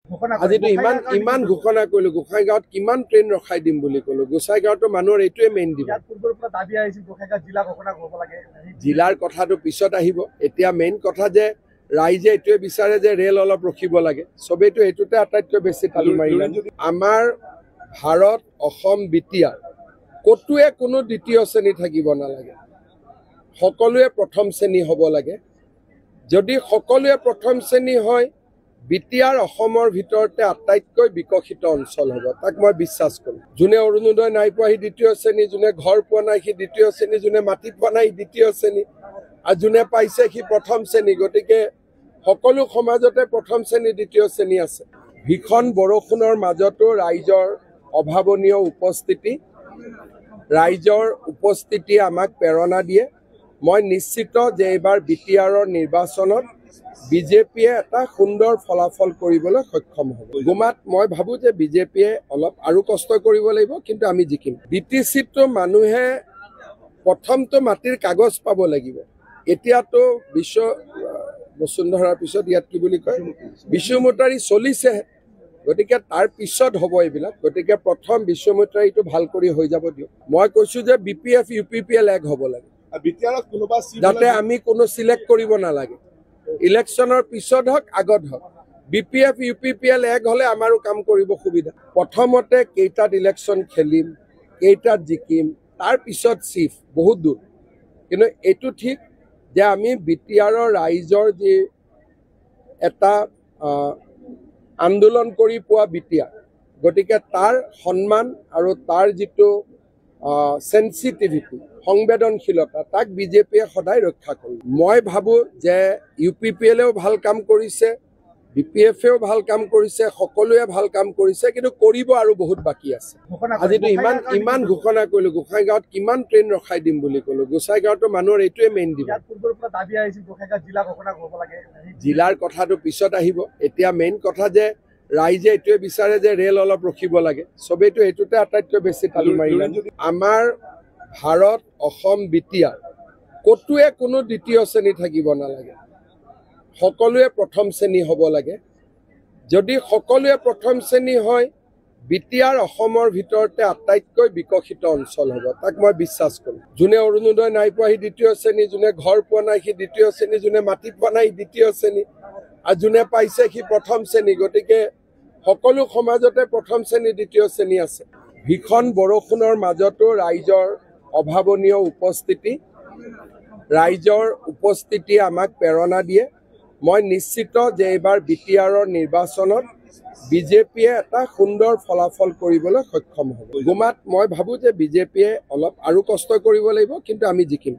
আজি ইমান ঘোষণা কৰিলো গোসাইগাঁৱত কিমান ট্ৰেইন ৰখাই দিম বুলি ক'লো গোসাইগাঁৱতো মানুহৰ এইটোৱে মেইন দিব জিলাৰ কথাটো পিছত আহিব এতিয়া মেইন কথা যে ৰাইজে এইটোৱে বিচাৰে যে ৰেল অলপ ৰখিব লাগে সবেইটো এইটোতে আটাইতকৈ বেছি তালি মাৰিলে আমাৰ ভাৰত অসম বিটিয়া কতোৱে কোনো দ্বিতীয় শ্ৰেণী থাকিব নালাগে সকলোৱে প্ৰথম শ্ৰেণী হ'ব লাগে যদি সকলোৱে প্ৰথম শ্ৰেণী হয় বিটিয়াৰ অসমৰ ভিতৰতে আটাইতকৈ বিকশিত অঞ্চল হ'ব তাক মই বিশ্বাস কৰোঁ যোনে অৰুণোদয় নাই পোৱা সি দ্বিতীয় শ্ৰেণী যোনে ঘৰ পোৱা নাই সি দ্বিতীয় শ্ৰেণী যোনে মাটি পোৱা নাই দ্বিতীয় শ্ৰেণী আৰু যোনে পাইছে সি প্ৰথম শ্ৰেণী গতিকে সকলো সমাজতে প্ৰথম শ্ৰেণী দ্বিতীয় শ্ৰেণী আছে ভীষণ বৰষুণৰ মাজতো ৰাইজৰ অভাৱনীয় উপস্থিতি আমাক প্ৰেৰণা দিয়ে মই নিশ্চিত যে এইবাৰ বিটিআৰৰ নিৰ্বাচনত বিজেপিয়ে এটা সুন্দৰ ফলাফল কৰিবলৈ সক্ষম হ'ব গুমাত মই ভাবো যে বিজেপিয়ে অলপ আৰু কষ্ট কৰিব লাগিব কিন্তু আমি জিকিম বিটিচিটো মানুহে প্ৰথমটো মাটিৰ কাগজ পাব লাগিব এতিয়াতো বিশ্ব বসুন্ধৰাৰ পিছত ইয়াত কি বুলি কয় বিশ্বমুটাৰী চলিছে গতিকে তাৰ পিছত হ'ব এইবিলাক গতিকে প্ৰথম বিশ্বমুটাৰীটো ভাল কৰি হৈ যাব দিয়ক মই কৈছো যে বিপিএফ ইউপিপিএল এক হ'ব লাগে যাতে আমি কোনো সিলেক্ট কৰিব নালাগে ইলেকশ্যনৰ পিছত হওক আগত হওক বিপিএফ ইউপিপিএল এক হলে আমাৰো কাম কৰিব সুবিধা প্ৰথমতে কেইটাত ইলেকশ্যন খেলিম কেইটাত জিকিম তাৰ পিছত চিফ বহুত দূৰ কিন্তু এইটো ঠিক যে আমি বিটিআৰৰ ৰাইজৰ যি এটা আন্দোলন কৰি পোৱা বিটিআৰ গতিকে তাৰ সন্মান আৰু তাৰ যিটো সেন্সিটিভিটি সংবেদনশীলতা তাক বিজেপিয়ে সদায় ৰক্ষা কৰে মই ভাবো যে ইউপিপিএলেও ভাল কাম কৰিছে বিপিএফেও ভাল কাম কৰিছে সকলোৱে ভাল কাম কৰিছে কিন্তু কৰিব আৰু বহুত বাকি আছে আজি ইমান ঘোষণা কৰিলো গোসাইগাঁৱত কিমান ট্ৰেইন ৰখাই দিম বুলি ক'লো গোসাইগাঁৱতো মানুহৰ এইটোৱে মেইন দিব জিলাৰ কথাটো পিছত আহিব এতিয়া মেইন কথা যে ৰাইজে এইটোৱে বিচাৰে যে ৰেল অলপ ৰখিব লাগে সবেইটো এইটোতে আটাইতকৈ বেছি তালি মাৰিলে আমাৰ ভাৰত অসম বিটিয়া কতোৱে কোনো দ্বিতীয় শ্ৰেণী থাকিব নালাগে সকলোৱে প্ৰথম শ্ৰেণী হ'ব লাগে যদি সকলোৱে প্ৰথম শ্ৰেণী হয় বিটিয়াৰ অসমৰ ভিতৰতে আটাইতকৈ বিকশিত অঞ্চল হ'ব তাক মই বিশ্বাস কৰোঁ যোনে অৰুণোদয় নাই পোৱা সি দ্বিতীয় শ্ৰেণী যোনে ঘৰ পোৱা নাই সি দ্বিতীয় শ্ৰেণী যোনে মাটি পোৱা নাই দ্বিতীয় শ্ৰেণী আৰু যোনে পাইছে সি প্ৰথম শ্ৰেণী গতিকে সকলো সমাজতে প্ৰথম শ্ৰেণী দ্বিতীয় শ্ৰেণী আছে ভীষণ বৰষুণৰ মাজতো ৰাইজৰ অভাৱনীয় উপস্থিতি আমাক প্ৰেৰণা দিয়ে মই নিশ্চিত যে এইবাৰ বিটিআৰৰ নিৰ্বাচনত বিজেপিয়ে এটা সুন্দৰ ফলাফল কৰিবলৈ সক্ষম হ'ব গুমাত মই ভাবো যে বিজেপিয়ে অলপ আৰু কষ্ট কৰিব লাগিব কিন্তু আমি জিকিম